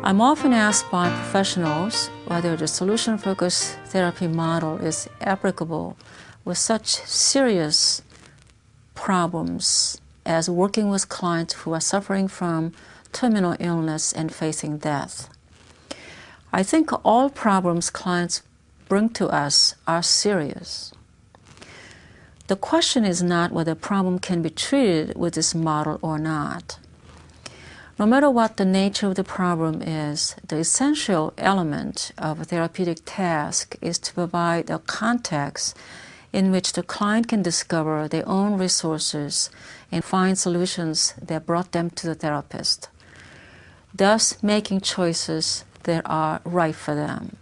I'm often asked by professionals whether the solution-focused therapy model is applicable with such serious problems as working with clients who are suffering from terminal illness and facing death. I think all problems clients bring to us are serious. The question is not whether a problem can be treated with this model or not. No matter what the nature of the problem is, the essential element of a therapeutic task is to provide a context in which the client can discover their own resources and find solutions that brought them to the therapist, thus making choices that are right for them.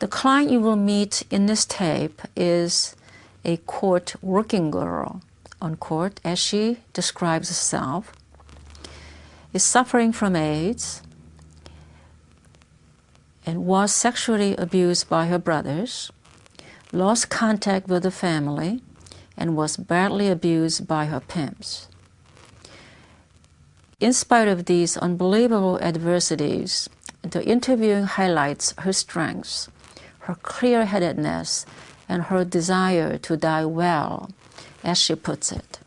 The client you will meet in this tape is a quote, working girl, unquote, as she describes herself, is suffering from AIDS and was sexually abused by her brothers, lost contact with the family, and was badly abused by her pimps. In spite of these unbelievable adversities, the interviewing highlights her strengths, her clear-headedness, and her desire to die well, as she puts it.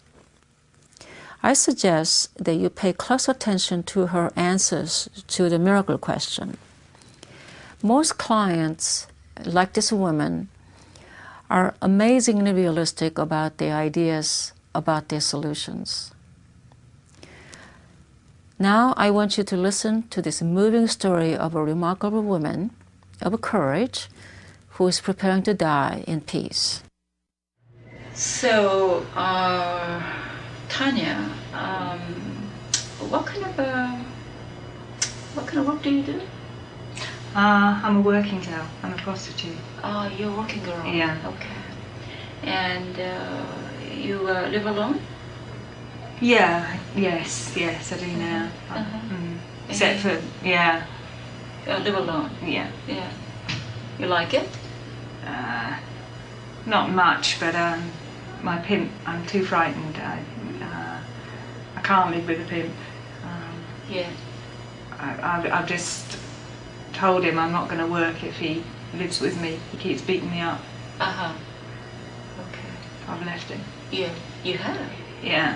I suggest that you pay close attention to her answers to the miracle question. Most clients, like this woman, are amazingly realistic about their ideas, about their solutions. Now I want you to listen to this moving story of a remarkable woman of courage who is preparing to die in peace. So, Tanya, what kind of work do you do? I'm a working girl. I'm a prostitute. Oh, you're a working girl. Yeah. Okay. And you live alone? Yeah. Yes, I do now. Except for live alone. Yeah. Yeah. You like it? Not much, but my pimp, I'm too frightened. I can't live with a pimp. Yeah. I've just told him I'm not going to work if he lives with me. He keeps beating me up. Okay. I've left him. Yeah. You have? Yeah.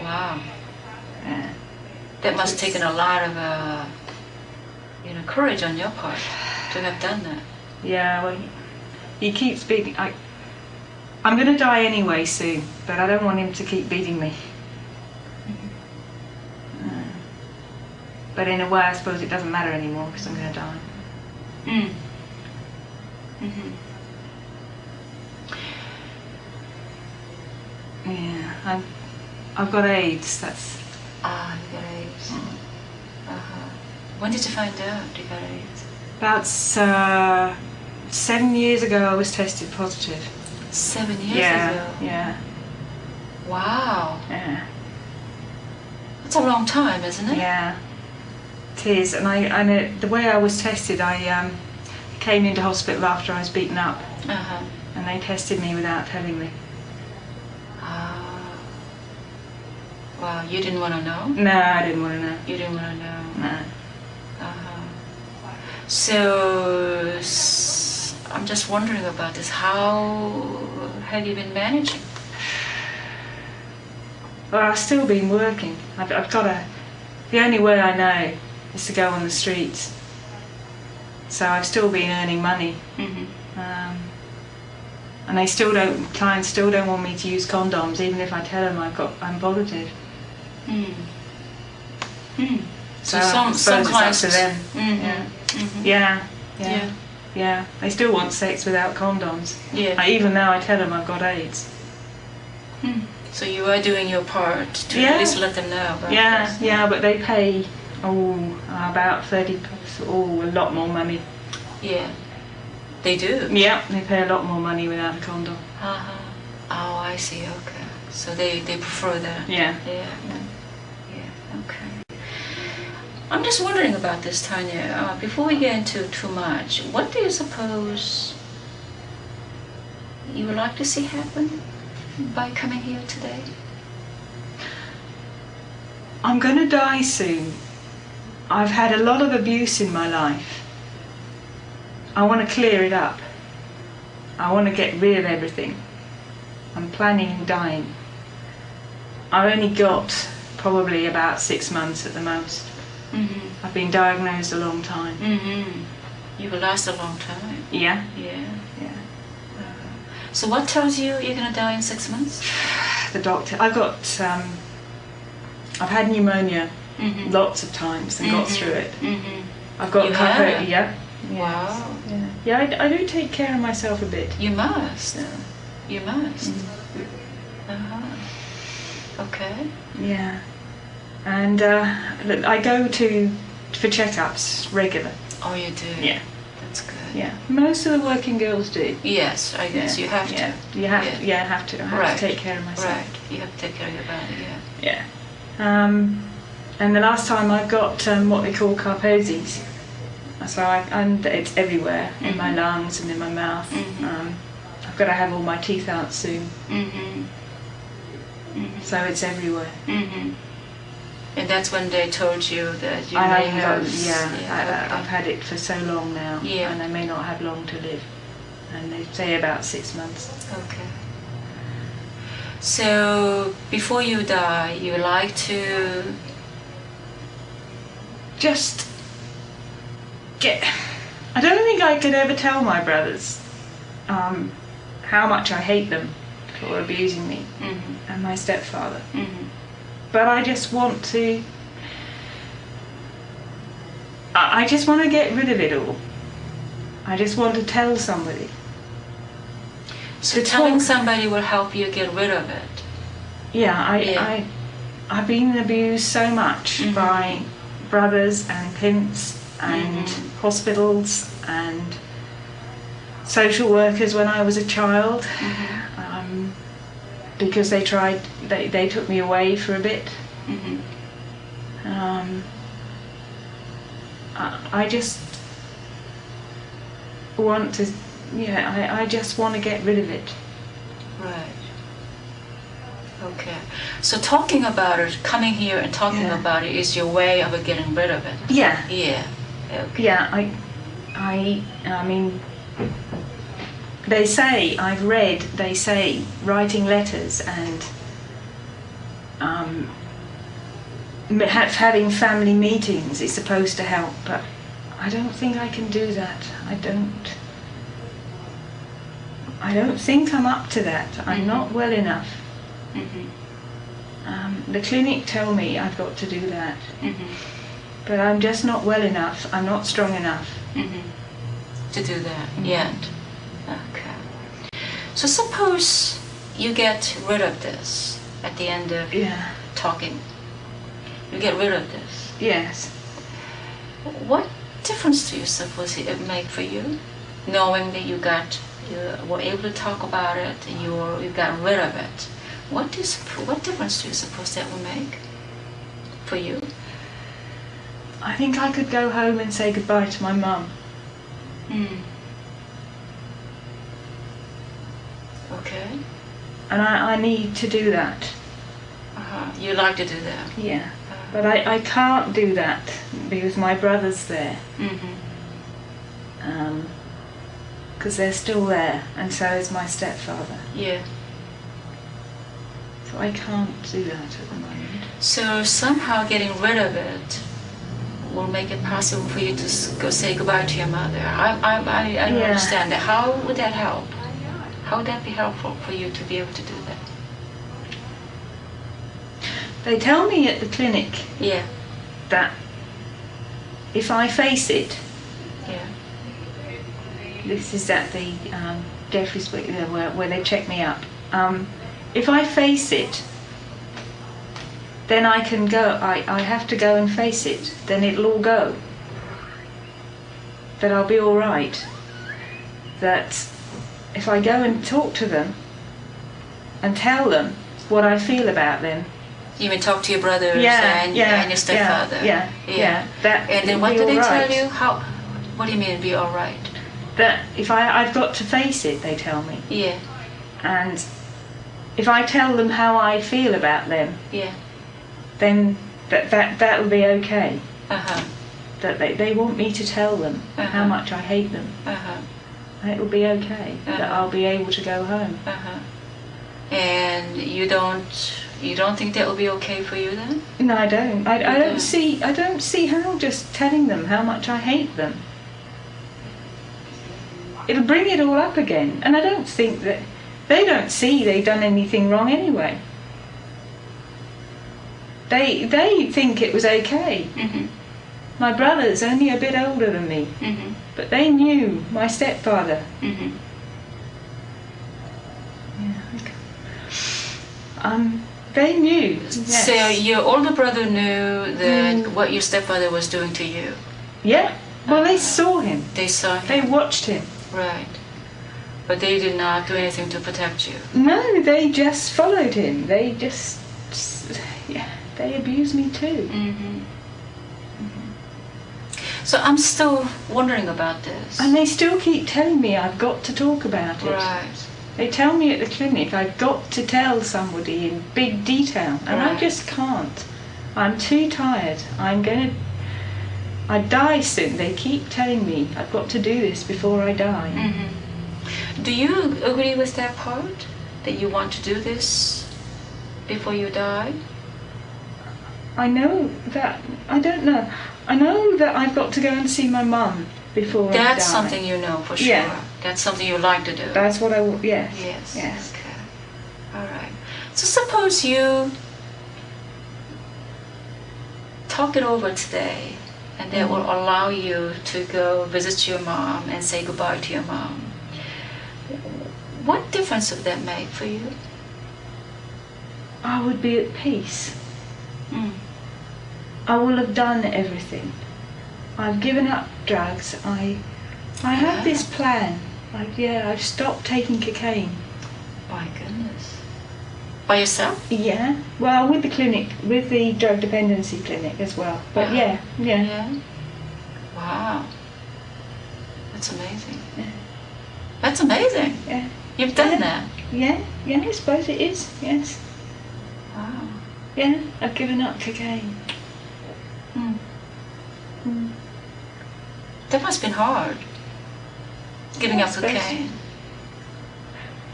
Wow. Yeah. That must have taken a lot of courage on your part to have done that. Yeah, well, he keeps beating. I'm going to die anyway soon, but I don't want him to keep beating me. But in a way, I suppose it doesn't matter anymore because I'm going to die. Yeah, I've got AIDS. That's. You got AIDS. When did you find out you got AIDS? About 7 years ago, I was tested positive. 7 years ago? Yeah. Wow. Yeah. That's a long time, isn't it? Yeah. It is, and the way I was tested, I came into hospital after I was beaten up, and they tested me without telling me. Wow, you didn't want to know? No, I didn't want to know. You didn't want to know? No. So, I'm just wondering about this. How have you been managing? Well, I've still been working. I've got the only way I know is to go on the streets. So I've still been earning money. And clients still don't want me to use condoms, even if I tell them I'm positive. So some clients, it's up to them. Yeah. They still want sex without condoms. Yeah. Even though I tell them I've got AIDS. So you are doing your part to at least let them know about this. Yeah, but they pay about 30, a lot more money. Yeah, they do. Yeah, they pay a lot more money without a condom. Oh, I see. Okay, so they prefer that. Yeah. Okay. I'm just wondering about this, Tanya. Before we get into too much, what do you suppose you would like to see happen by coming here today? I'm going to die soon. I've had a lot of abuse in my life. I want to clear it up. I want to get rid of everything. I'm planning on dying. I've only got probably about 6 months at the most. Mm-hmm. I've been diagnosed a long time. Mm-hmm. You will last a long time. Yeah. Yeah. Yeah. So what tells you you're going to die in 6 months? The doctor. I've had pneumonia lots of times and got through it. Mm-hmm. I've got yeah. Wow. Yeah. Yeah, I do take care of myself a bit. You must. Yeah. You must. Uh-huh. Okay. Yeah. And I go for checkups regular. Oh, you do? Yeah. That's good. Yeah. Most of the working girls do. Yes, I guess you have to. You have to. Yeah, I have to. I have to take care of myself. Right. You have to take care of your body. Yeah. Yeah. And the last time I got what they call carposies. So and it's everywhere in my lungs and in my mouth. Mm-hmm. I've got to have all my teeth out soon. Mm-hmm. Mm-hmm. So it's everywhere. Mm-hmm. And that's when they told you that you may have... I've had it for so long now, and I may not have long to live. And they say about 6 months. Okay. So, before you die, you like to... Just get... I don't think I could ever tell my brothers how much I hate them for abusing me, and my stepfather. Mm-hmm. But I just want to... I just want to get rid of it all. I just want to tell somebody. So telling somebody will help you get rid of it? Yeah, I've been abused so much by brothers and pimps and hospitals and social workers when I was a child. Because they took me away for a bit. I just want to, I just want to get rid of it. Right. Okay. So talking about it, coming here and talking about it is your way of getting rid of it. Yeah. Yeah. Okay. Yeah, I mean, they say, I've read, they say writing letters and having family meetings is supposed to help, but I don't think I can do that. I don't think I'm up to that. I'm not well enough. The clinic tell me I've got to do that, but I'm just not well enough. I'm not strong enough to do that yet. Okay. So suppose you get rid of this at the end of talking. You get rid of this. Yes. What difference do you suppose it make for you, knowing that you were able to talk about it and you got rid of it? What difference do you suppose that will make for you? I think I could go home and say goodbye to my mum. Okay. And I need to do that. You like to do that? Yeah. But I can't do that because my brother's there. Because they're still there, and so is my stepfather. Yeah. So I can't do that at the moment. So somehow getting rid of it will make it possible for you to go say goodbye to your mother. I don't understand that. How would that help? How would that be helpful for you to be able to do that? They tell me at the clinic that if I face it, this is at the Jeffries where they check me up. If I face it, then I can go. I have to go and face it. Then it'll all go. That I'll be all right. That if I go and talk to them and tell them what I feel about them. You mean talk to your brothers and your stepfather? Yeah. And then what do they tell you? What do you mean be all right? That if I've got to face it, they tell me. Yeah. And if I tell them how I feel about them, then that'll be okay. Uh-huh. That they want me to tell them how much I hate them. Uh-huh. And it'll be okay. That I'll be able to go home. Uh-huh. And you don't think that will be okay for you then? No, I don't. I don't see how just telling them how much I hate them. It'll bring it all up again, and I don't think that they don't see they've done anything wrong anyway. They think it was okay. Mm-hmm. My brother's only a bit older than me, Mm-hmm. but they knew my stepfather. Mm-hmm. They knew. Yes. So your older brother knew that what your stepfather was doing to you? Yeah. Well, they saw him. They saw him? They watched him. Right. But they did not do anything to protect you? No, they just followed him. They just... Yeah, they abused me too. Mm-hmm. Mm-hmm. So I'm still wondering about this. And they still keep telling me I've got to talk about it. Right. They tell me at the clinic I've got to tell somebody in big detail, and I just can't. I'm too tired. I die soon. They keep telling me I've got to do this before I die. Mm-hmm. Do you agree with that part? That you want to do this before you die? I know that, I don't know. I know that I've got to go and see my mum before I die. That's something you know for sure. Yeah. That's something you like to do. That's what I want, yes. Yes. Yes. Okay. All right. So suppose you talk it over today, and that will allow you to go visit your mom and say goodbye to your mom. What difference would that make for you? I would be at peace. Mm. I will have done everything. I've given up drugs. I have this plan. I've stopped taking cocaine. My goodness. By yourself? Yeah. Well, with the clinic, with the drug dependency clinic as well. But yeah. Wow. That's amazing. Yeah. That's amazing. Yeah. You've done that. Yeah, I suppose it is, yes. Wow. Yeah, I've given up cocaine. Mm. Mm. That must have been hard. Giving up cocaine.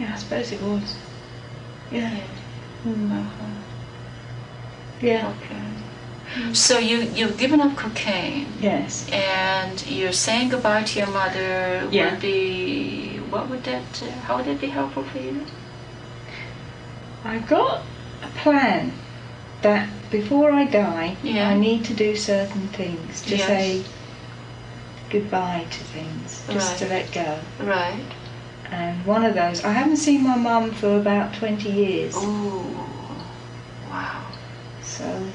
Yeah, I suppose it was. Yeah. Mm. Uh-huh. Yeah. Okay. So you've given up cocaine. Yes. And you're saying goodbye to your mother. Yeah. How would that be helpful for you? I've got a plan that before I die, Yeah. I need to do certain things to Yes. say goodbye to things, just to let go. Right. And one of those, I haven't seen my mum for about 20 years. Ooh. Wow. So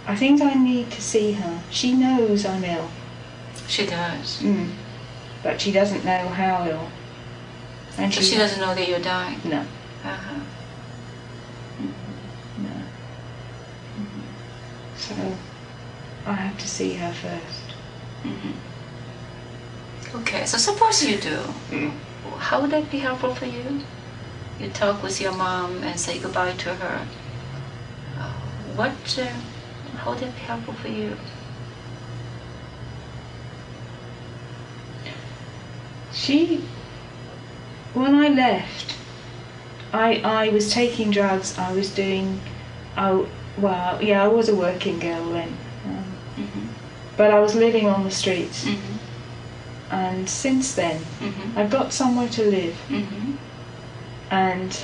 I think I need to see her. She knows I'm ill. She does. Mm. But she doesn't know how ill. And So she doesn't know that you're dying? No. Uh-huh. No. So I have to see her first. Mm-hmm. Okay, so suppose you do. How would that be helpful for you? You talk with your mom and say goodbye to her. How would that be helpful for you? When I left, I was taking drugs. I was a working girl then. But I was living on the streets. Mm-hmm. And since then, Mm-hmm. I've got somewhere to live. Mm-hmm. And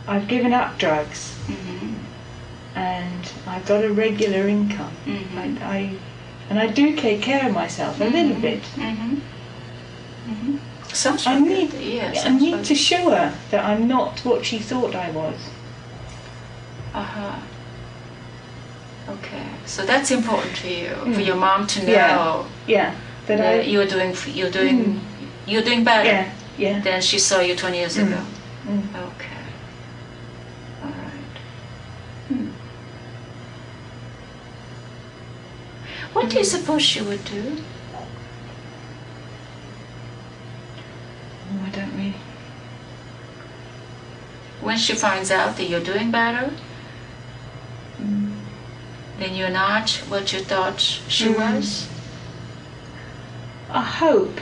I've given up drugs. Mm-hmm. And I've got a regular income. Mm-hmm. And I do take care of myself a little bit. Mm-hmm. Mm-hmm. Sounds I good. need, Yes, I need to show her that I'm not what she thought I was. Uh-huh. Okay, so that's important to you, for your mom to know that you're doing better than she saw you 20 years ago. Okay. All right. What do you suppose she would do? I don't really. When she finds out that you're doing better, when you're not what you thought she was? I hope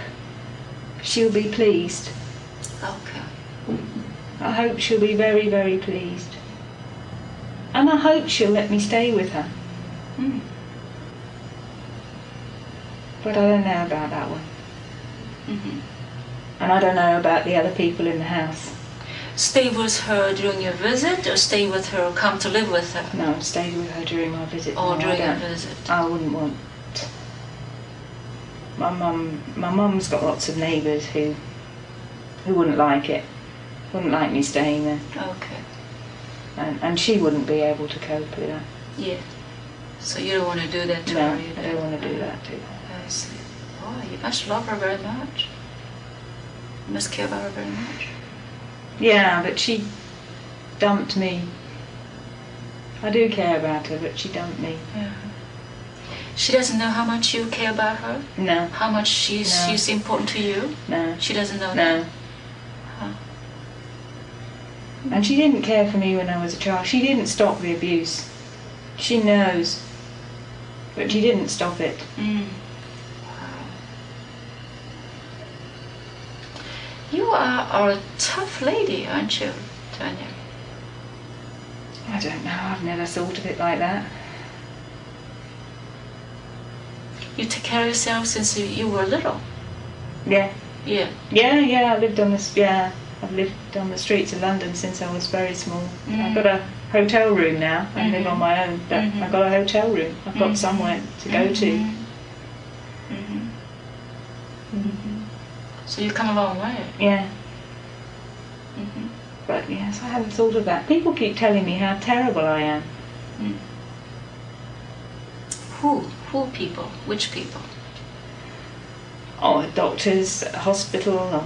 she'll be pleased. Okay. I hope she'll be very, very pleased. And I hope she'll let me stay with her. But I don't know about that one. And I don't know about the other people in the house. Stay with her during your visit, or stay with her, come to live with her? No, stay with her during my visit. Or No, during your visit? I wouldn't want. My mum's got lots of neighbours who wouldn't like it. Wouldn't like me staying there. Okay. And she wouldn't be able to cope with that. Yeah. So you don't want to do that to No, her either? I don't want to do that to her. I see. Oh, you must love her very much. You must care about her very much. Yeah, but she dumped me. I do care about her, but she dumped me. Yeah. She doesn't know how much you care about her? No. How much she's important to you? No. She doesn't know No. that? Huh. And she didn't care for me when I was a child. She didn't stop the abuse. She knows. But she didn't stop it. Wow. You are a tough lady, aren't you, Tanya? I don't know. I've never thought of it like that. You take care of yourself since you were little? Yeah. Yeah. Yeah, I've lived on the streets of London since I was very small. I've got a hotel room now. I live on my own, but I've got a hotel room. I've got somewhere to go to. So you've come a long way. Yeah. But yes, I haven't thought of that. People keep telling me how terrible I am. Who people? Which people? Oh, doctors, hospital, or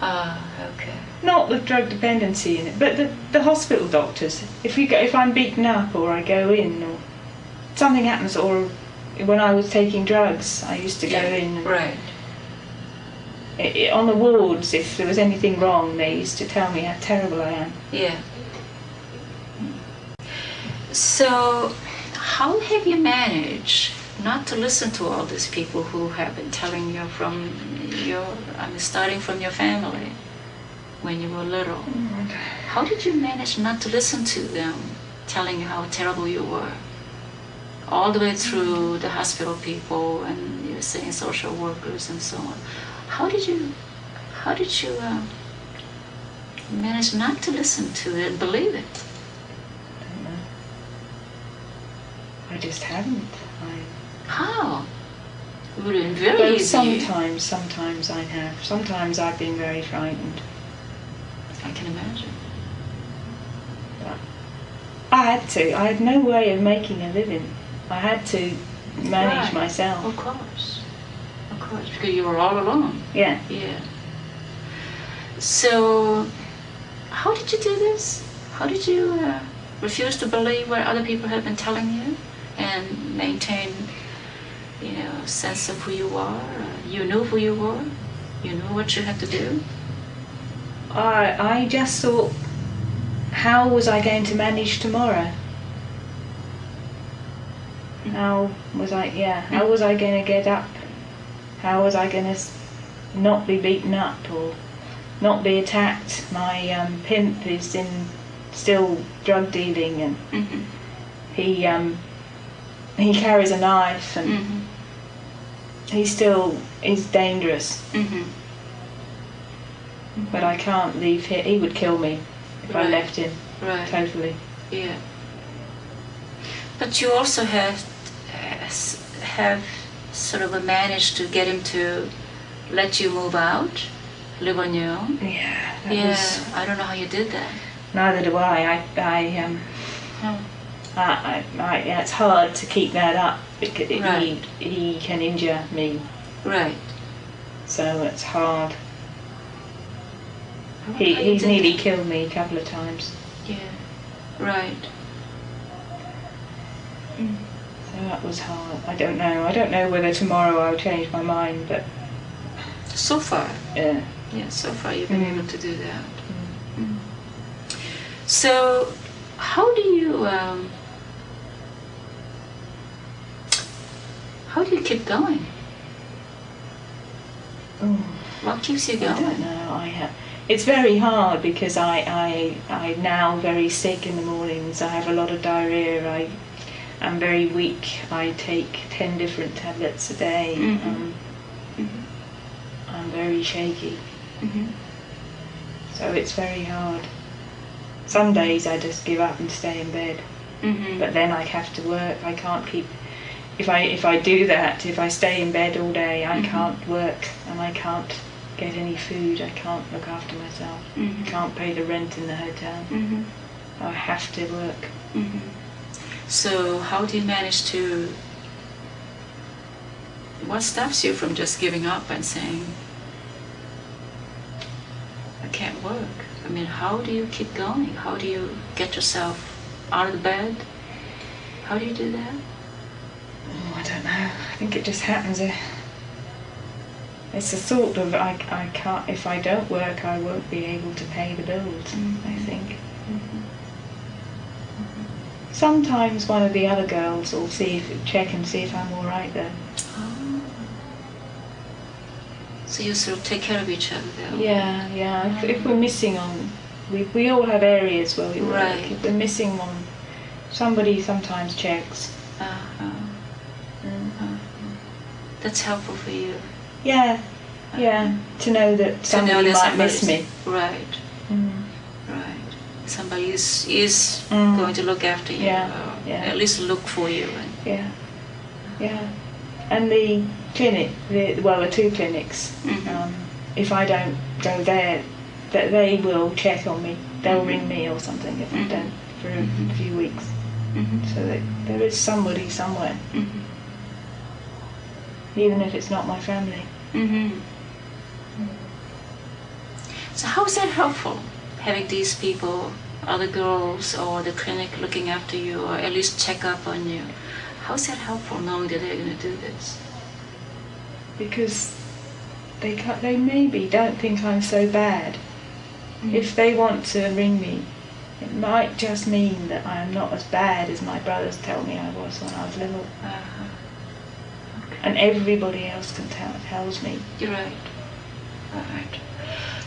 Okay. not with drug dependency in it, but the hospital doctors. If I'm beaten up or I go in or something happens, or when I was taking drugs, I used to go in. And right. On the wards, if there was anything wrong, they used to tell me how terrible I am. Yeah. So, how have you managed not to listen to all these people who have been telling you starting from your family when you were little? How did you manage not to listen to them telling you how terrible you were? All the way through the hospital people and you're saying social workers and so on. How did you manage not to listen to it and believe it? I don't know. I just haven't. How? It would have been very easy. Sometimes I have. Sometimes I've been very frightened. I can imagine. But I had to. I had no way of making a living. I had to manage myself. Of course, because you were all alone. Yeah. Yeah. So, how did you do this? How did you refuse to believe what other people have been telling you and maintain, a sense of who you are? You knew who you were. You knew what you had to do. I just thought, how was I going to manage tomorrow? How was I going to get up? How was I going to not be beaten up or not be attacked? My pimp is still drug dealing, and he carries a knife, and he still is dangerous. But I can't leave here. He would kill me if I left him. Right. Totally. Yeah. But you also have sort of managed to get him to let you move out, live on your own. Yeah. I don't know how you did that. Neither do I. It's hard to keep that up because he can injure me. Right. So it's hard. He's nearly killed me a couple of times. Yeah. Right. So that was hard. I don't know whether tomorrow I'll change my mind, but so far. Yeah. Yeah, so far you've been able to do that. So how do you How do you keep going? Oh, What keeps you going? I don't know. It's very hard because I'm now very sick in the mornings. I have a lot of diarrhea. I'm very weak. I take 10 different tablets a day. I'm very shaky. So it's very hard. Some days I just give up and stay in bed. But then I have to work. I can't keep... If I do that, if I stay in bed all day, I can't work and I can't get any food. I can't look after myself. I can't pay the rent in the hotel. I have to work. So how do you manage to... What stops you from just giving up and saying, I can't work? I mean, how do you keep going? How do you get yourself out of the bed? How do you do that? Oh, I don't know. I think it just happens. It's a sort of, I can't, if I don't work, I won't be able to pay the bills, I think. Sometimes one of the other girls will check and see if I'm all right though. Oh. So you sort of take care of each other though? Yeah. If we're missing on, we all have areas where we work. Right. If we're missing one, somebody sometimes checks. That's helpful for you. Yeah, to know that somebody might miss me. Right. Right. Somebody is going to look after you, at least look for you. Yeah. And the clinic, the 2 clinics, if I don't go there, that they will check on me. They'll ring me or something if I don't for a few weeks. So that there is somebody somewhere, even if it's not my family. So how is that helpful, having these people, other girls or the clinic looking after you, or at least check up on you? How is that helpful, knowing that they're going to do this? Because they maybe don't think I'm so bad. If they want to ring me, it might just mean that I'm not as bad as my brothers tell me I was when I was little. Okay. And everybody else tells me. You're right. Right.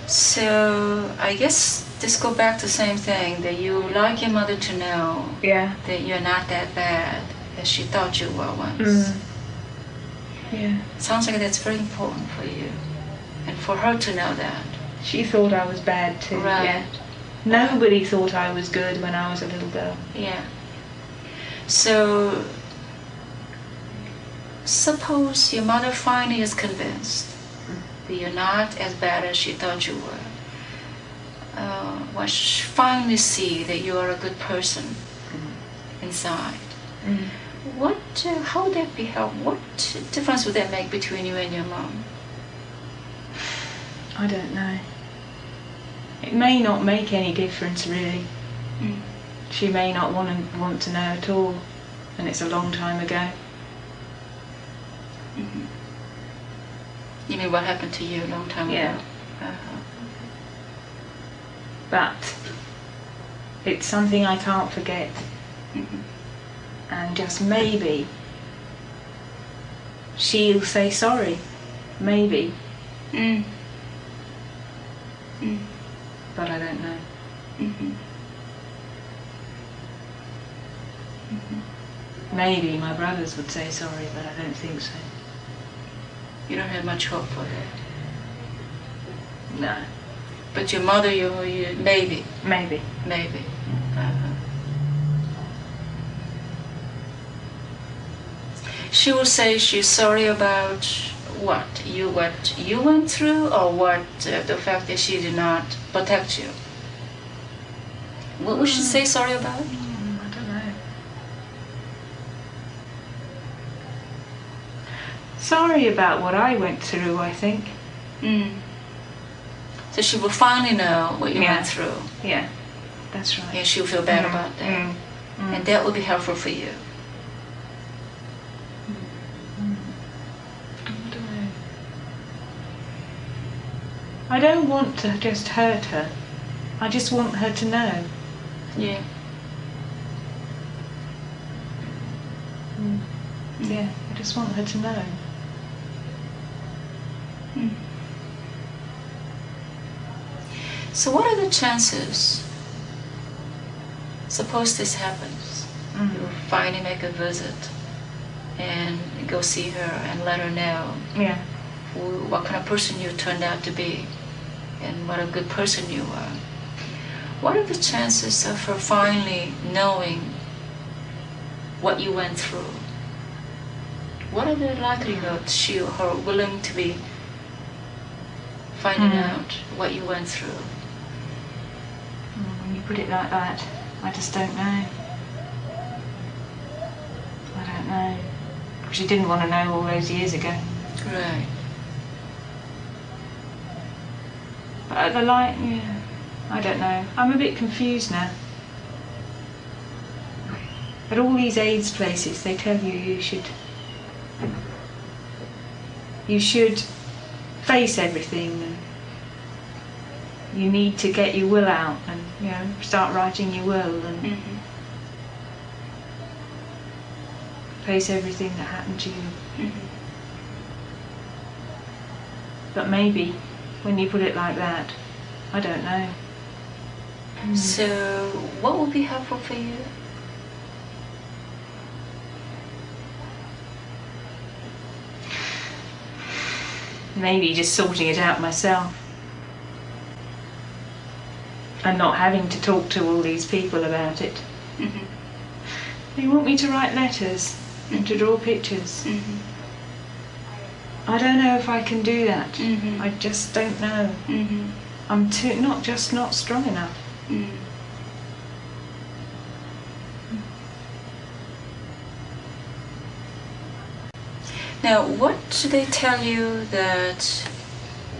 So I guess this goes back to the same thing, that you like your mother to know that you're not that bad as she thought you were once. Yeah. Sounds like that's very important for you, and for her to know that. She thought I was bad too. Right. Yeah. Nobody thought I was good when I was a little girl. Yeah. So suppose your mother finally is convinced that you're not as bad as she thought you were. When she finally see that you are a good person inside. How would that be helpful? What difference would that make between you and your mom? I don't know. It may not make any difference really. She may not want to know at all, and it's a long time ago. You mean what happened to you a long time ago? But it's something I can't forget. And just maybe she'll say sorry. Maybe. But I don't know. Maybe my brothers would say sorry, but I don't think so. You don't have much hope for that? No. But your mother, you maybe. Maybe. Maybe. She will say she's sorry about what you went through, or what the fact that she did not protect you. What would she say sorry about? I don't know. Sorry about what I went through, I think. So she will finally know what you went through. Yeah, that's right. And she'll feel bad about that. And that will be helpful for you. I don't want to just hurt her. I just want her to know. Yeah. Yeah, I just want her to know. So what are the chances, suppose this happens, you finally make a visit and go see her and let her know what kind of person you turned out to be and what a good person you are. What are the chances of her finally knowing what you went through? What are the likelihood her willing to be finding out what you went through? When you put it like that, I just don't know. I don't know. She didn't want to know all those years ago. Right. But at the light, I don't know. I'm a bit confused now. At all these AIDS places, they tell you you should face everything, and you need to get your will out and start writing your will and face everything that happened to you. But maybe when you put it like that, I don't know. So what would be helpful for you? Maybe just sorting it out myself and not having to talk to all these people about it. They want me to write letters and to draw pictures. I don't know if I can do that. I just don't know. I'm not strong enough. Now, what do they tell you that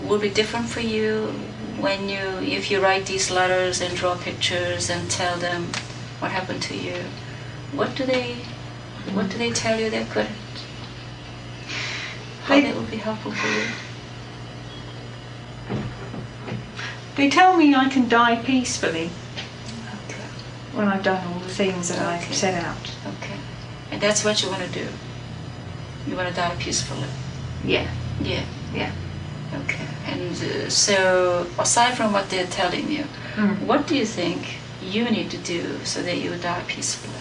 will be different for you if you write these letters and draw pictures and tell them what happened to you? What do they tell you that couldn't? How that would be helpful for you? They tell me I can die peacefully when I've done all the things that I've set out. Okay. And that's what you want to do? You want to die peacefully? Yeah. Yeah. Yeah. Okay. And so, aside from what they're telling you, what do you think you need to do so that you die peacefully?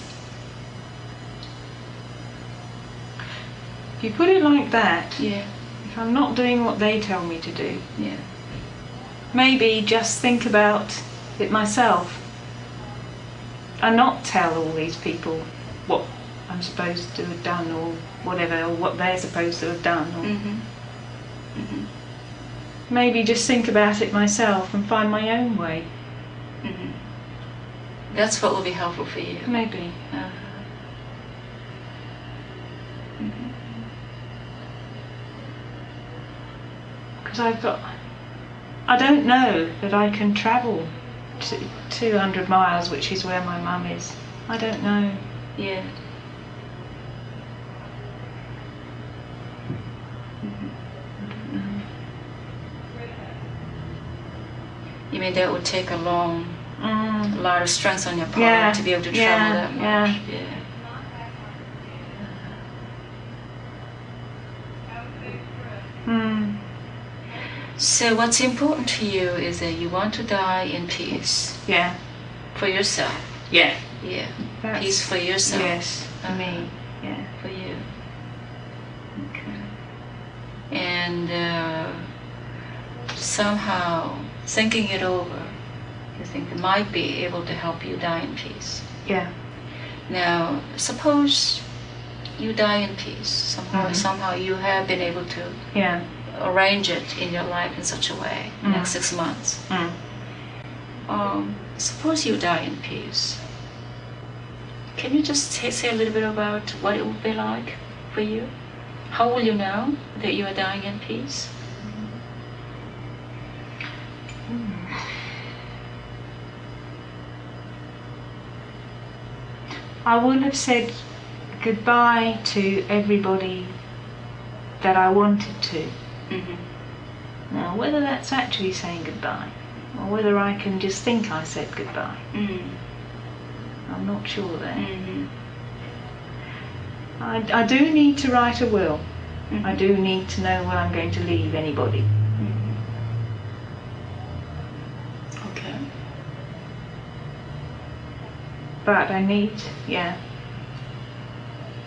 If you put it like that, if I'm not doing what they tell me to do, maybe just think about it myself and not tell all these people what I'm supposed to have done or whatever, or what they're supposed to have done. Or maybe just think about it myself and find my own way. That's what will be helpful for you. Maybe. Because I don't know that I can travel 200 miles, which is where my mum is. I don't know. Yeah. You mean that would take a lot of strength on your part to be able to travel that much? So what's important to you is that you want to die in peace. Yeah. For yourself. Yeah. Yeah. Peace for yourself. Yes. For me. Yeah. For you. Okay. And somehow thinking it over, you think it might be able to help you die in peace. Yeah. Now, suppose you die in peace. Somehow you have been able to arrange it in your life in such a way, next 6 months. Suppose you die in peace. Can you just say a little bit about what it would be like for you? How will you know that you are dying in peace? I would have said goodbye to everybody that I wanted to. Now, whether that's actually saying goodbye, or whether I can just think I said goodbye, I'm not sure there. I do need to write a will. I do need to know what I'm going to leave anybody. Okay. But I need,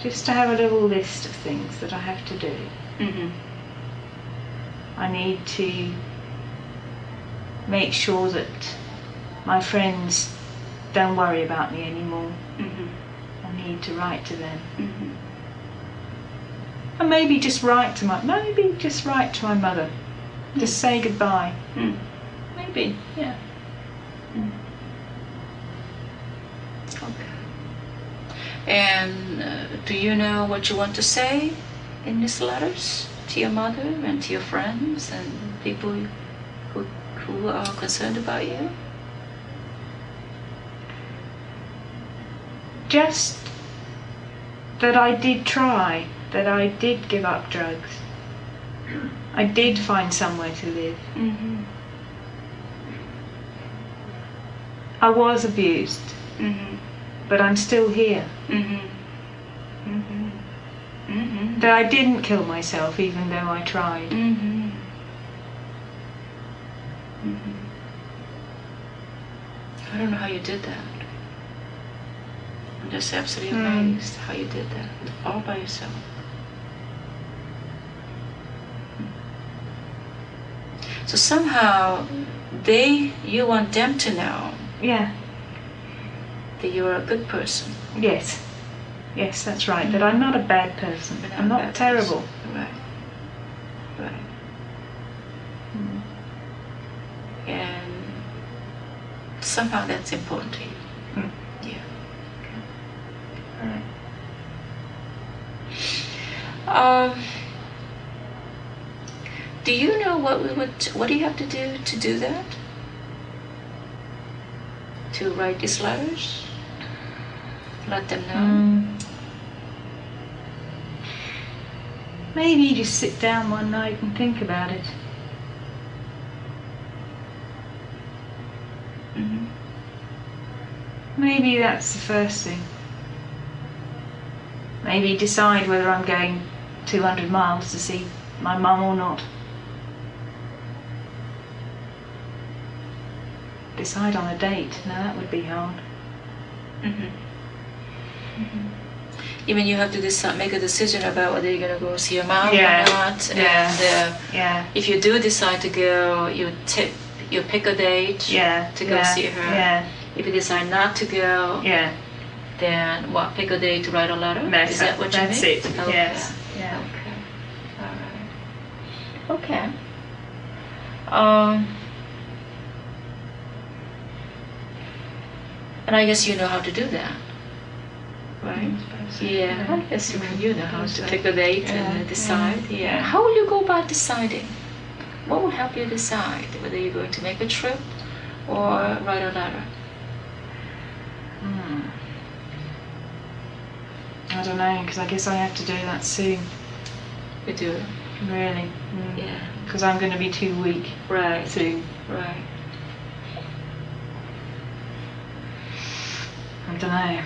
just to have a little list of things that I have to do. I need to make sure that my friends don't worry about me anymore. I need to write to them. And maybe just write to my mother. Just say goodbye. Maybe, yeah. Okay. And do you know what you want to say in these letters to your mother and to your friends and people who are concerned about you? Just that I did try, that I did give up drugs. I did find somewhere to live. I was abused, but I'm still here. That I didn't kill myself even though I tried. I don't know how you did that. I'm just absolutely amazed how you did that, all by yourself. So somehow, you want them to know that you are a good person. Yes, that's right. That I'm not a bad person. I'm not terrible. Right. And somehow that's important to you. Yeah. All right. Do you know what do you have to do that? To write these letters? Let them know? Maybe just sit down one night and think about it. Maybe that's the first thing. Maybe decide whether I'm going 200 miles to see my mum or not. Decide on a date. Now that would be hard. You mean you have to make a decision about whether you're going to go see your mom or not? And if you do decide to go, you pick a date to go see her. If you decide not to go, then what? Pick a date to write a letter? Is that what you mean? That's it. Okay. Yes. Okay. All right. Okay. And I guess you know how to do that, right? Yeah. I guess you know how to pick a date and decide. Yeah. How will you go about deciding? What will help you decide whether you're going to make a trip or write a letter? I don't know, because I guess I have to do that soon. You do? Really? Yeah. Because I'm going to be too weak soon. Right. I don't know.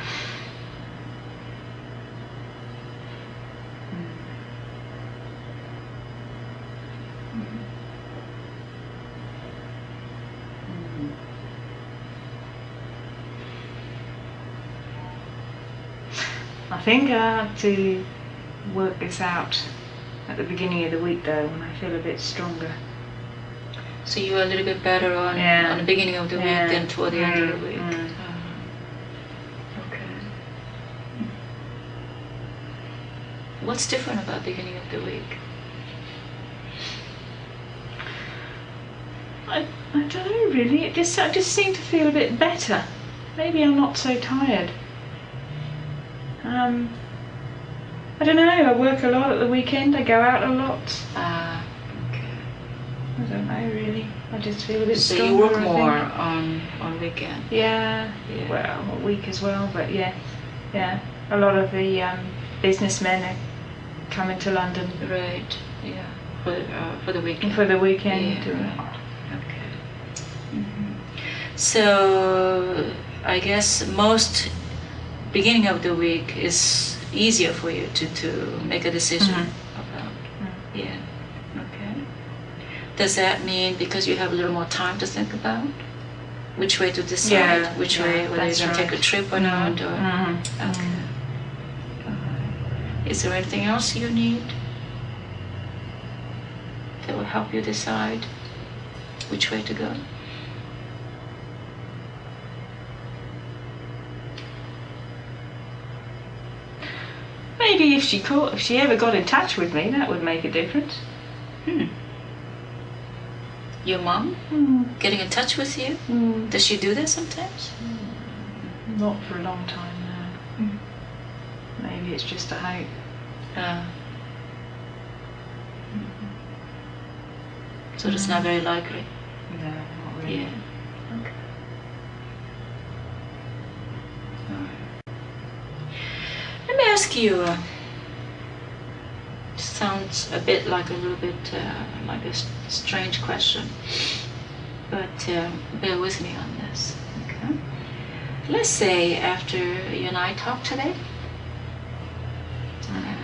I think I have to work this out at the beginning of the week though, when I feel a bit stronger. So you're a little bit better on the beginning of the week than toward the end of the week. Okay. What's different about the beginning of the week? I don't know really. I just seem to feel a bit better. Maybe I'm not so tired. I don't know. I work a lot at the weekend. I go out a lot. Okay. I don't know really. I just feel a bit stronger. So you work more on weekend? Yeah. Well, a week as well, but yeah. A lot of the businessmen are coming to London. Right. Yeah. For the weekend. For the weekend. Yeah. Okay. So I guess most beginning of the week is easier for you to make a decision about. Yeah. Okay. Does that mean because you have a little more time to think about which way to decide, which way, whether you're going to take a trip or not? Or, okay. Is there anything else you need that will help you decide which way to go? Maybe if she ever got in touch with me, that would make a difference. Your mom getting in touch with you? Does she do that sometimes? Not for a long time now. Maybe it's just a hope. So it's not very likely? No, not really. Yeah. Okay. All right. Let me ask you, sounds a bit like a little bit like a strange question, but bear with me on this. Okay. Let's say after you and I talk today, and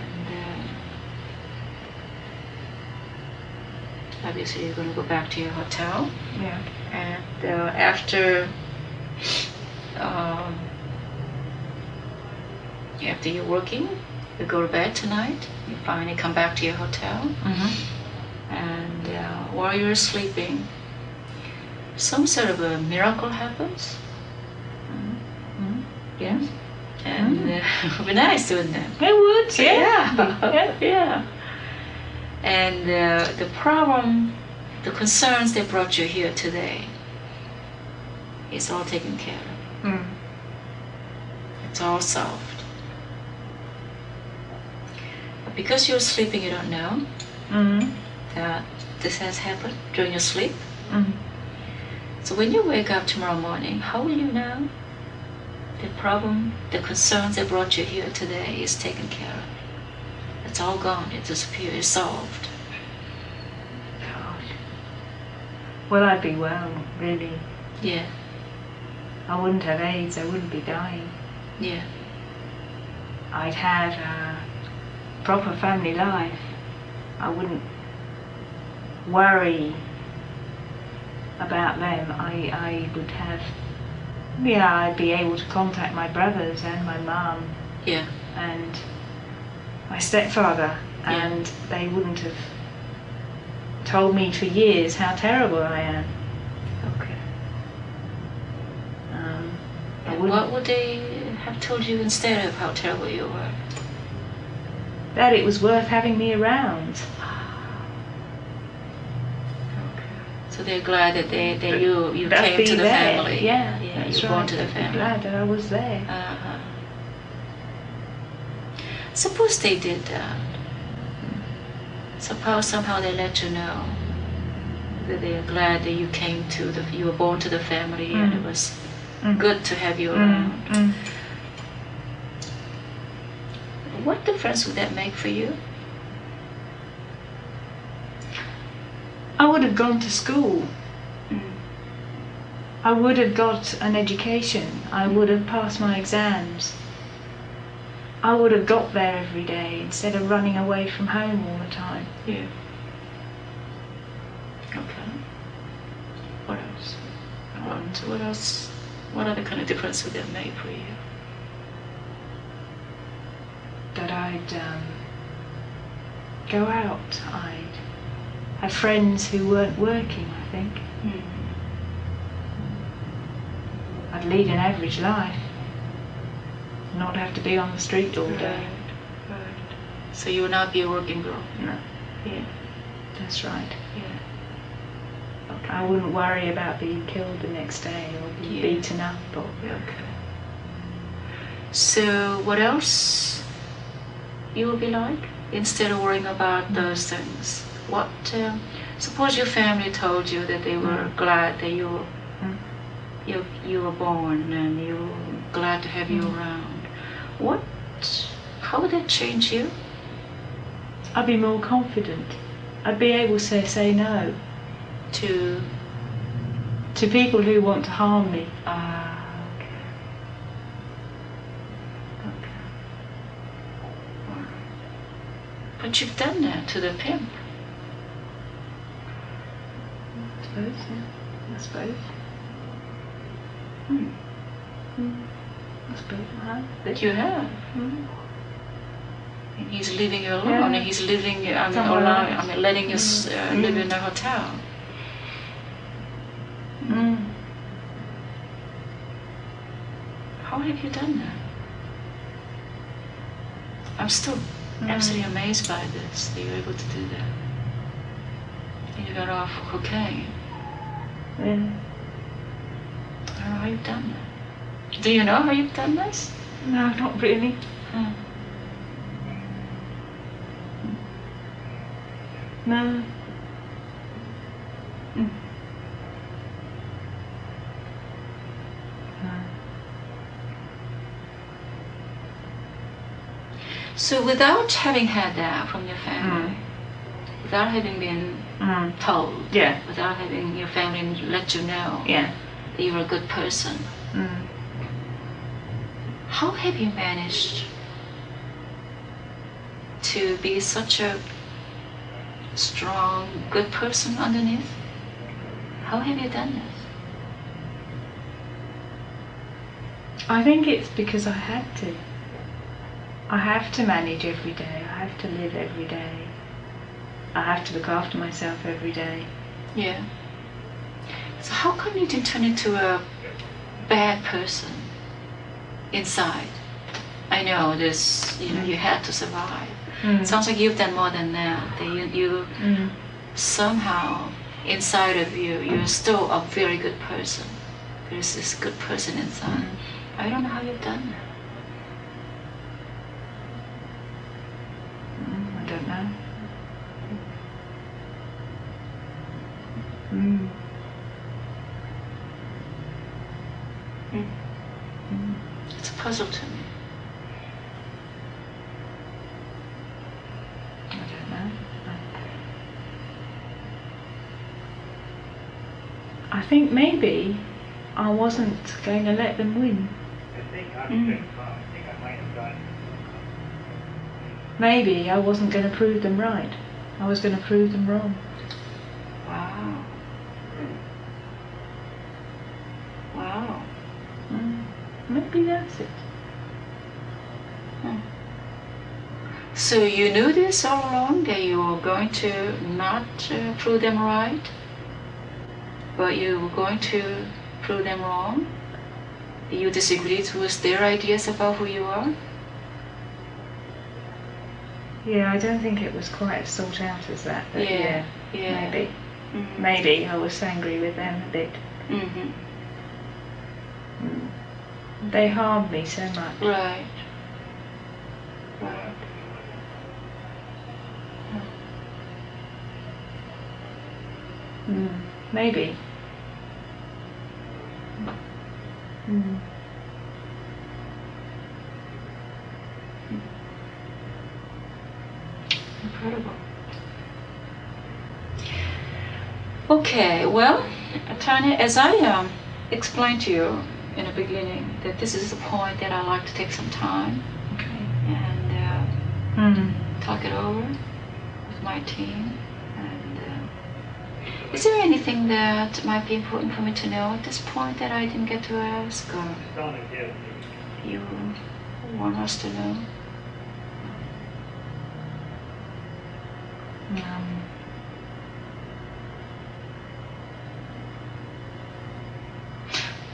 obviously you're going to go back to your hotel. Yeah. And after you're working, you go to bed tonight, you finally come back to your hotel, and while you're sleeping, some sort of a miracle happens. Yes? And it would be nice, wouldn't it? It would, yeah. Yeah. And the problem, the concerns that brought you here today, is all taken care of. It's all solved. But because you're sleeping, you don't know that this has happened during your sleep. So when you wake up tomorrow morning, how will you know the problem, the concerns that brought you here today is taken care of? It's all gone, it disappeared, it's solved. Gosh. Well, I'd be well, really. Yeah. I wouldn't have AIDS, I wouldn't be dying. Yeah. I'd have a proper family life. I wouldn't worry about them. I would have, I'd be able to contact my brothers and my mum. Yeah. And my stepfather, and they wouldn't have told me for years how terrible I am. Okay. What would they have told you instead of how terrible you were? That it was worth having me around. Okay. So they're glad that you came to the family. Yeah, you were born to the family. Glad that I was there. Suppose they did that. Suppose somehow they let you know that they are glad that you came to you were born to the family, and it was good to have you around. What difference would that make for you? I would have gone to school. I would have got an education. I would have passed my exams. I would have got there every day instead of running away from home all the time. Yeah. Okay. What else? What else? What other kind of difference would that make for you? That I'd go out. I'd have friends who weren't working, I think. I'd lead an average life. Not have to be on the street all day. Right. So you would not be a working girl? No. Yeah. That's right. Yeah. Okay. I wouldn't worry about being killed the next day or being beaten up. Or... Okay. So what else you would be like instead of worrying about those things? What? Suppose your family told you that they were glad that you were born and you were glad to have you around. How would that change you? I'd be more confident. I'd be able to say no to people who want to harm me. Okay. But you've done that to the pimp. I suppose, yeah. I suppose. I suppose I have. You have. And he's leaving you alone. Yeah. And he's living, letting you live in a hotel. How have you done that? I'm still absolutely amazed by this, that you're able to do that. And you got off cocaine. Yeah. I don't know how you've done that. Do you know how you've done this? No, not really. No. So without having had that from your family, without having been told, without having your family let you know that you're a good person, how have you managed to be such a strong, good person underneath? How have you done this? I think it's because I had to. I have to manage every day. I have to live every day. I have to look after myself every day. Yeah. So how come you didn't turn into a bad person inside? I know this, you had to survive. It sounds like you've done more than that. That you somehow inside of you, you're still a very good person. There's this good person inside. I don't know how you've done that. I don't know. It's a puzzle to me. I don't know. I think maybe I wasn't going to let them win. Maybe I wasn't going to prove them right. I was going to prove them wrong. Wow. Wow. Maybe that's it. So you knew this all along, that you were going to not prove them right, but you were going to prove them wrong? You disagreed with their ideas about who you are? Yeah, I don't think it was quite as thought out as that, but yeah. Maybe. Maybe I was angry with them a bit. They harmed me so much. Right. Maybe. Incredible. Okay, well, Tanya, as I explained to you in the beginning, that this is a point that I like to take some time and talk it over with my team. And is there anything that might be important for me to know at this point that I didn't get to ask, or you want us to know?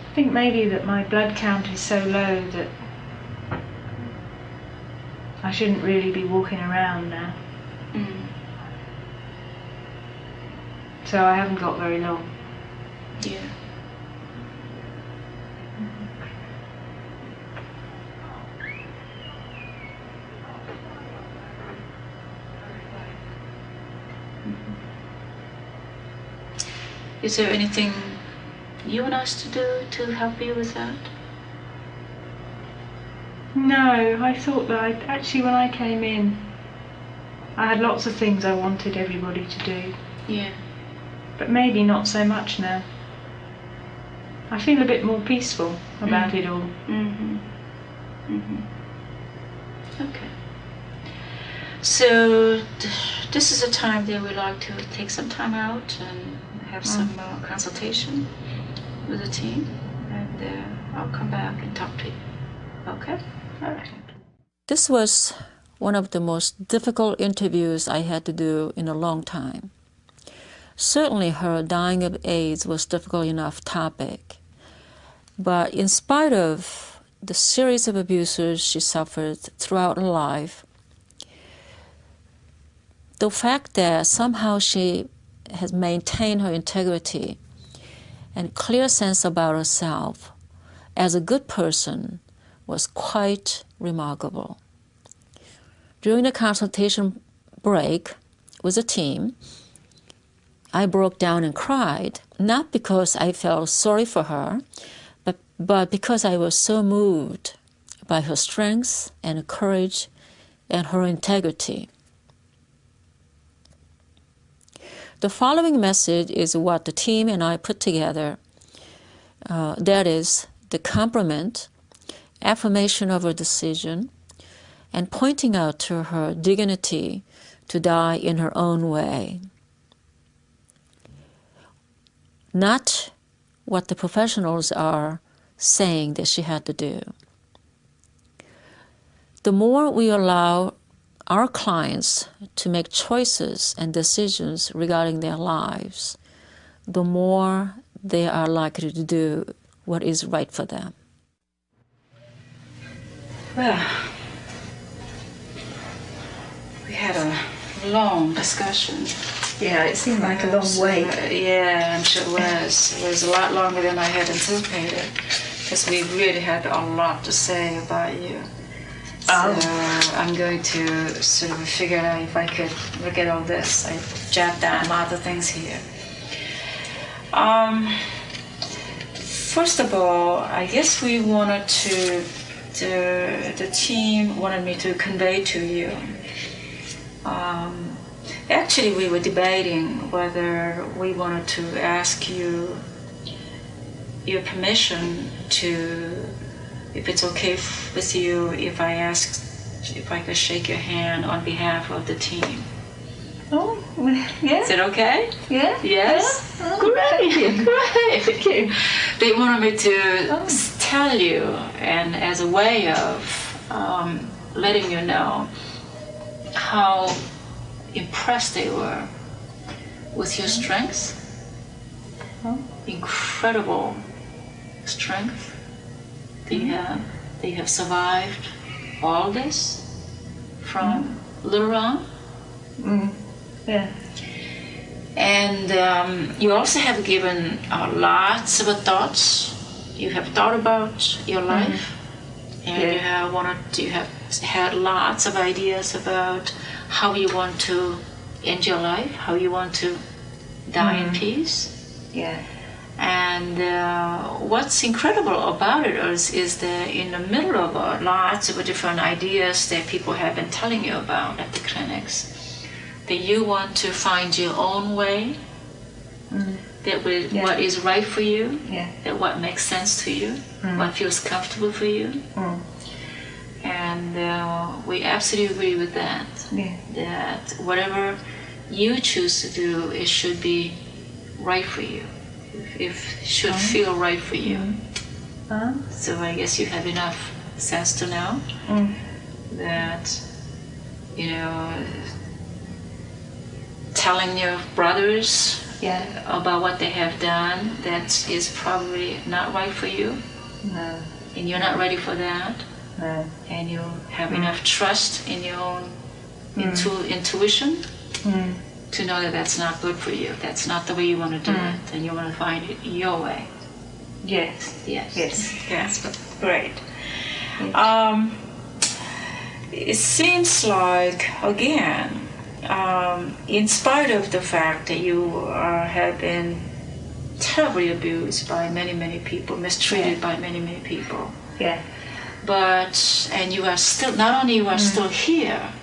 I think maybe that my blood count is so low that I shouldn't really be walking around now. So I haven't got very long. Yeah. Is there anything you want us to do to help you with that? No, I thought that actually when I came in, I had lots of things I wanted everybody to do. Yeah. But maybe not so much now. I feel a bit more peaceful about it all. Okay. So this is a time that we like to take some time out and have some consultation with the team, and I'll come back and talk to you. Okay? All right. This was one of the most difficult interviews I had to do in a long time. Certainly her dying of AIDS was a difficult enough topic, but in spite of the series of abuses she suffered throughout her life, the fact that somehow she has maintained her integrity and clear sense about herself as a good person was quite remarkable. During the consultation break with the team, I broke down and cried, not because I felt sorry for her, but because I was so moved by her strength and courage and her integrity. The following message is what the team and I put together. That is the compliment, affirmation of her decision, and pointing out to her dignity to die in her own way. Not what the professionals are saying that she had to do. The more we allow our clients to make choices and decisions regarding their lives, the more they are likely to do what is right for them. Well, we had a long discussion. Yeah, it seemed like a long wait. Yeah, I'm sure it was. It was a lot longer than I had anticipated, because we really had a lot to say about you. So I'm going to sort of figure out if I could look at all this. I jotted down a lot of things here. First of all, I guess we wanted to, the team wanted me to convey to you. Actually, we were debating whether we wanted to ask you your permission to, if it's okay with you, if I asked if I could shake your hand on behalf of the team. Oh, yeah. Is it okay? Yeah. Yes? Yeah. Oh, great, great. They wanted me to tell you, and as a way of letting you know how impressed they were with your strengths, incredible strength. They have survived all this from little on. Yeah. And you also have given lots of thoughts. You have thought about your life, and you have had lots of ideas about how you want to end your life, how you want to die in peace. Yeah. And what's incredible about it is that in the middle of lots of different ideas that people have been telling you about at the clinics, that you want to find your own way, that what is right for you, that what makes sense to you, what feels comfortable for you. And we absolutely agree with that, that whatever you choose to do, it should be right for you. It should feel right for you. So I guess you have enough sense to know that, telling your brothers about what they have done, that is probably not right for you. No. And you're not ready for that. No. And you have enough trust in your own intuition to know that that's not good for you. That's not the way you want to do it, and you want to find it your way. Yes. Yes. Yes. Yes. Great. Yes. It seems like, again, in spite of the fact that you have been terribly abused by many, many people, mistreated by many, many people. Yeah. And you are still, not only you are still here,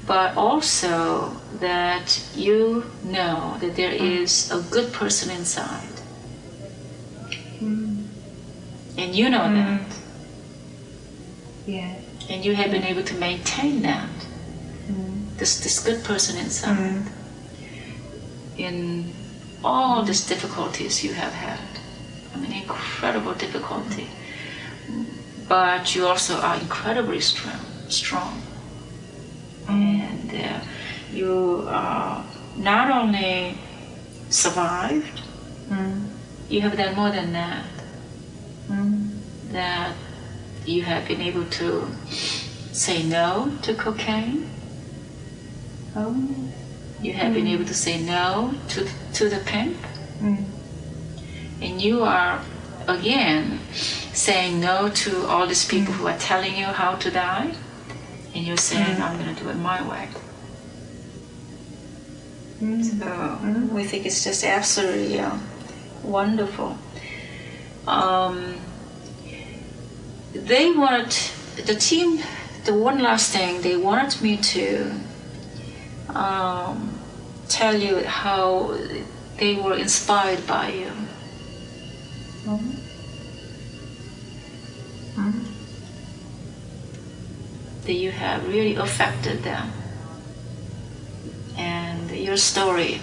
but also that you know that there is a good person inside. And you know that. Yeah. And you have been able to maintain that this good person inside, in all these difficulties you have had. I mean, incredible difficulty. But you also are incredibly strong. And you not only survived, you have done more than that. That you have been able to say no to cocaine. You have been able to say no to the pimp. And you are, again, saying no to all these people who are telling you how to die. And you're saying, I'm going to do it my way. So we think it's just absolutely wonderful. They wanted, the team, the one last thing, they wanted me to tell you how they were inspired by you. That you have really affected them. And your story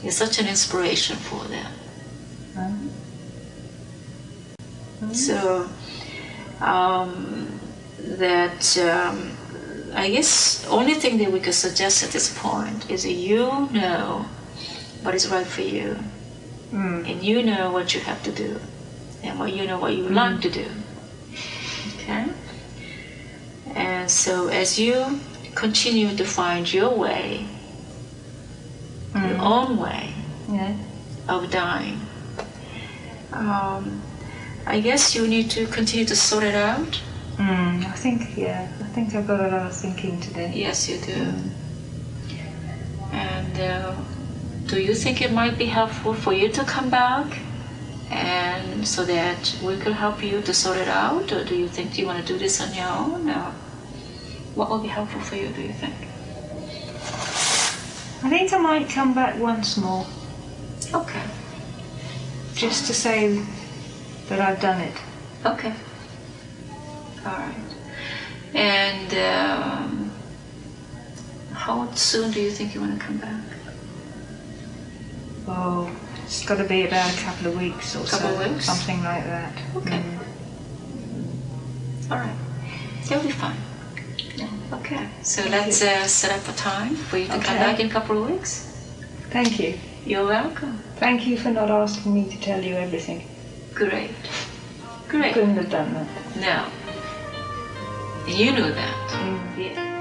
is such an inspiration for them. So I guess only thing that we could suggest at this point is that you know what is right for you, and you know what you have to do, and what you know what you would like to do. Okay. And so as you continue to find your way, your own way of dying, I guess you need to continue to sort it out. I think I've got a lot of thinking to do. Yes, you do. And do you think it might be helpful for you to come back, and so that we could help you to sort it out, or do you think you want to do this on your own? Or what will be helpful for you, do you think? I think I might come back once more. Okay. Just to say that I've done it. Okay. All right. And how soon do you think you want to come back? Oh, it's got to be about a couple of weeks or so. Couple of weeks? Something like that. Okay. All right. It'll be fine. Okay. So let's set up a time for you to come back in a couple of weeks. Thank you. You're welcome. Thank you for not asking me to tell you everything. Great. I couldn't have done that. No. You knew that. Yeah.